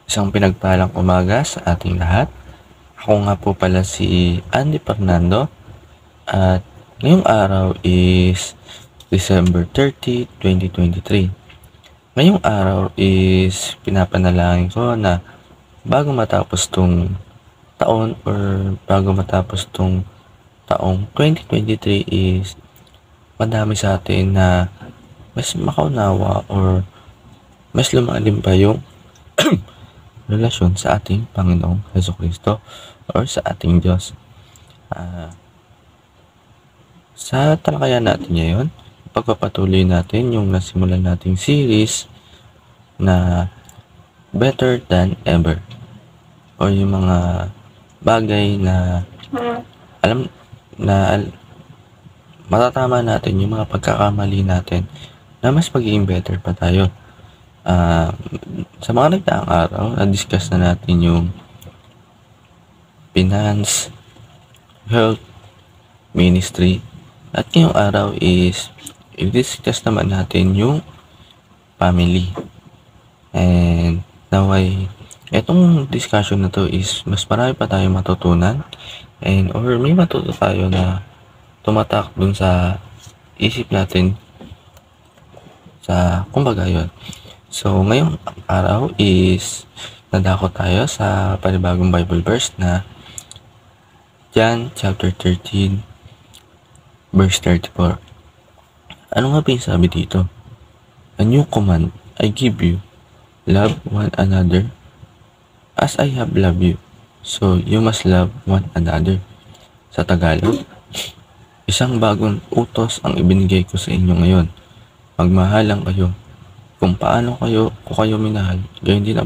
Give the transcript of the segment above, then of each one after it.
Isang pinagpalang umaga sa ating lahat. Ako nga po pala si Andy Fernando at ngayong araw is December 30, 2023. Ngayong araw is pinapanalangin ko na bago matapos tong taon or bago matapos tong taong 2023 is madami sa atin na mas makaunawa or mas lumalim pa yung relasyon sa ating Panginoong Hesukristo or sa ating Diyos. Sa talakayan natin ngayon, pagpapatuloy natin yung nasimulan nating series na Better Than Ever o yung mga bagay na matatama natin, yung mga pagkakamali natin na mas magiging better pa tayo. Sa mga nagdaang araw, na-discuss na natin yung finance, health, ministry, at ngayong araw is i-discuss naman natin yung family. And naway, etong discussion na to is mas marami pa tayong matutunan or may matuto tayo na tumatak dun sa isip natin sa kumbaga yun. So, ngayong araw is nadako tayo sa panibagong Bible verse na John chapter 13 verse 34. Ano nga ba yung sabi dito? A new command I give you, love one another as I have loved you. So, you must love one another. Sa Tagalog, isang bagong utos ang ibinigay ko sa inyo ngayon. Magmahalan kayo. Kung kayo minahal, gayon din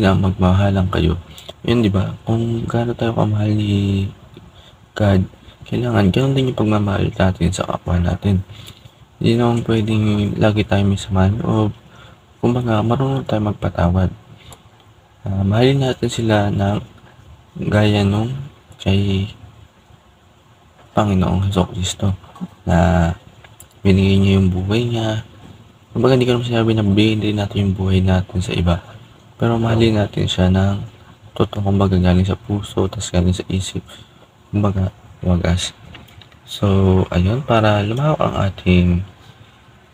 ang magmahalan kayo. Yun, di ba? Kung gaano tayo kamahal ni God, kailangan ganon din yung pagmamahal natin sa kapwa natin. Hindi naman pwedeng lagi tayo may samaan o kumbaga marunong tayo magpatawad. Mahalin natin sila na gaya nung kay Panginoong Hesukristo na binigay niya yung buhay niya. Kumbaga hindi ko naman sinabi na bigyan din natin yung buhay natin sa iba. Pero mahalin natin siya ng totoo, kumbaga galing sa puso, tas galing sa isip. Kumbaga, wagas. So, ayun, para lumawak ang ating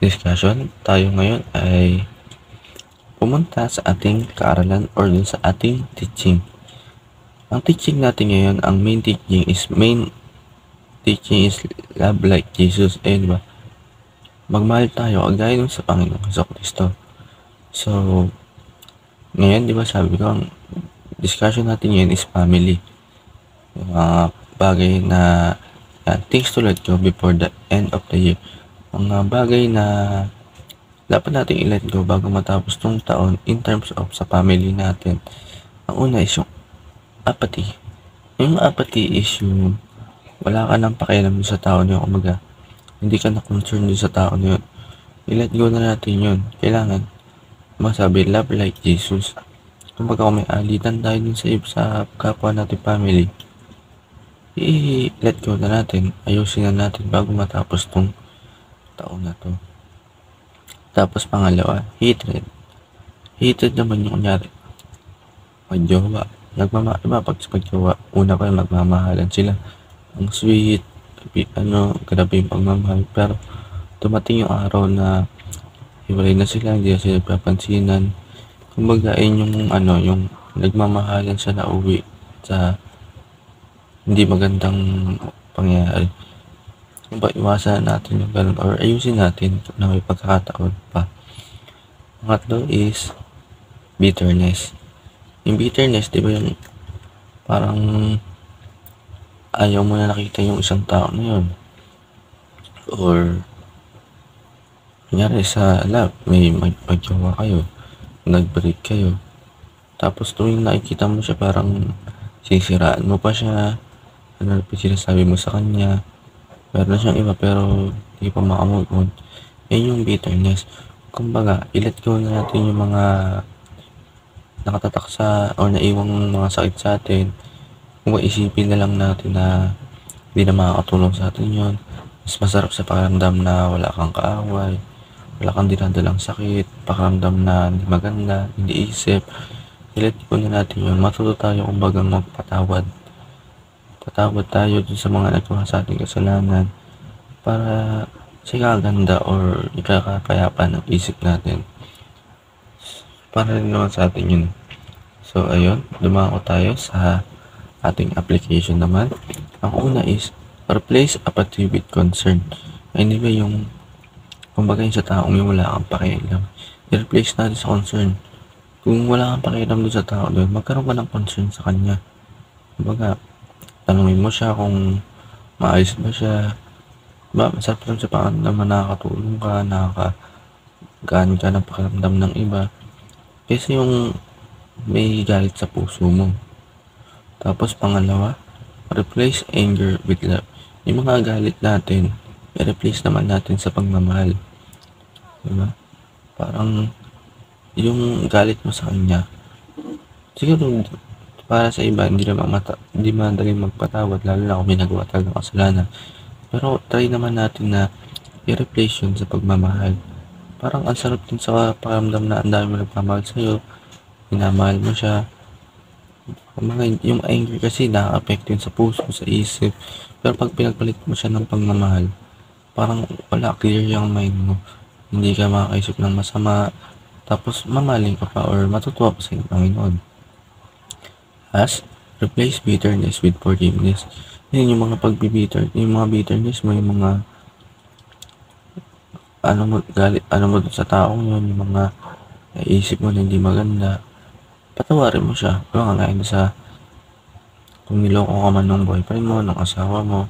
discussion, tayo ngayon ay pumunta sa ating kaaralan or dun sa ating teaching. Ang teaching natin ngayon, ang main teaching is love like Jesus. Ayun ba? Magmahal tayo agaya nung sa Panginoong Hesukristo. So, ngayon, di ba sabi ko, ang discussion natin ngayon is family. Yung mga bagay na things to let go before the end of the year. Mga bagay na dapat natin i-let go bago matapos tong taon in terms of sa family natin. Ang una is yung apathy. Yung apathy is yung wala ka nang pakialam sa tao na yun. Kumaga, hindi ka na concerned sa tao na yun. I-let go na natin yun. Kailangan masabi, love like Jesus. Kumbaga kung may alitan tayo dun sa kapwa natin family, i-let go na natin. Ayusin na natin bago matapos tong taon na to. Tapos pangalawa, hatred. Hatred naman yung kunyari. Pag-jowa. Diba pag pag-jowa, una pa magmamahalan sila. Ang sweet, grabe yung pagmamahal. Pero dumating yung araw na hiwalay na sila, hindi na sila papansinan. Kumbaga yung yung nagmamahalan sa nauwi sa hindi magandang pangyayari. Kumbaga iwasan natin yung ganun or ayusin natin na may pagkakataon pa. Pangatlo is bitterness. Yung bitterness, di ba yung parang ayaw mo na nakita yung isang tao na yun. Or kunyari sa love, may magjowa kayo, nag-break kayo. Tapos tuwing nakikita mo siya, parang sisiraan mo pa siya. Ano pa sinasabi mo sa kanya. Meron na siyang iba pero hindi pa makamove on. Yan yung bitterness. Kumbaga, i-let go na natin yung mga nakatatak sa or naiwang mga sakit sa atin. Kung isipin na lang natin na hindi na makakatulong sa atin yun. Mas masarap sa pakiramdam na wala kang kaaway wala kang dinadalang sakit, pakiramdam na hindi maganda, hindi isip, i-let go na natin yun. Matuto tayo kumbagang magpatawad. Patawad tayo dun sa mga nagawa sa ating kasalanan para sa ikaganda or ikakapayapa ng isip natin. Para rin naman sa atin yun. So, ayun, dumako tayo sa ating application naman. Ang una is, replace apathy with concern. Hindi ba yung, kumbaga yung sa taong yung wala kang pakialam, i-replace natin sa concern. Kung wala kang pakialam doon sa tao doon, magkaroon ka ng concern sa kanya. Kumbaga, tanungin mo siya kung maayos ba siya. Diba, masarap lang sa pakiramdam na nakakatulong ka, nakakagaan ka ng pakiramdam ng iba. Kasi yung may galit sa puso mo. Tapos pangalawa, replace anger with love. Yung mga galit natin, i-replace naman natin sa pagmamahal. Diba? Parang yung galit mo sa kanya, siguro para sa iba, hindi madaling magpatawad, lalo na kung may nagawa talaga kasalanan. Pero try naman natin na i-replace yun sa pagmamahal. Parang ang sarap din sa pakiramdam na ang dami mo nagmamahal sa'yo, minamahal mo siya. Yung anger kasi nakaka-apekto yun sa puso, sa isip. Pero pag pinagpalit mo siya ng pagmamahal, parang wala, clear yung mind mo. Hindi ka makakaisip ng masama, tapos mamaling ka pa or matutuwa pa sa Panginoon. As, replace bitterness with forgiveness. Yun yung mga yung mga bitterness mo, yung mga ano mo dun sa taong yun, yung mga naisip mo na hindi maganda, patawarin mo siya. Kung nga sa kung niloko ka man ng boyfriend mo, ng asawa mo,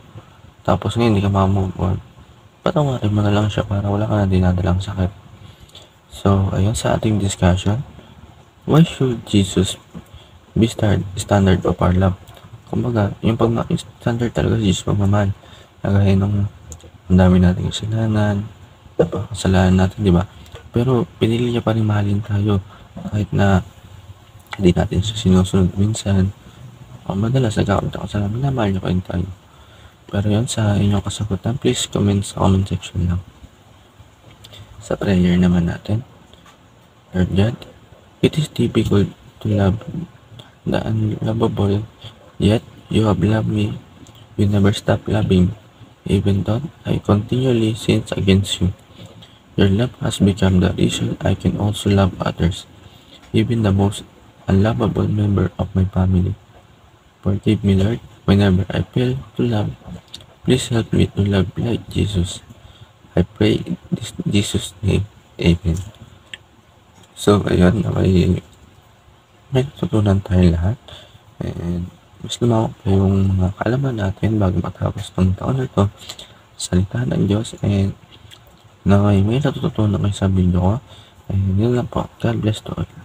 tapos ngayon hindi ka makamove on, patawarin mo na lang siya para wala ka na dinadalang sakit. So, ayun sa ating discussion, why should Jesus be standard of our love? Kumbaga, yung standard talaga si Jesus pagmamahal. Nagaya ng ang dami nating kasalanan, napakasalanan natin, di ba? Pero pinili niya pa rin mahalin tayo kahit na hindi natin siya sinusunod minsan. Madalas nagkakaroon tayo kasalanan, minamahal niya pa rin tayo. Pero yun, sa inyong kasagutan, please comment sa comment section lang. Sa prayer naman natin, Lord God, it is difficult to love the unlovable, yet you have loved me. You never stop loving, even though I continually sin against you. Your love has become the reason I can also love others, even the most unlovable member of my family. Forgive me, Lord, whenever I fail to love. Please help me to love like Jesus. I pray in Jesus' name. Amen. So, ayun, may natutunan tayo lahat. And mas lumawak pa yung mga kaalaman natin bago matapos ng taon na ito. Salita ng Diyos, and na may natututunan kayo sa video ko. And yun lang po. God bless to all.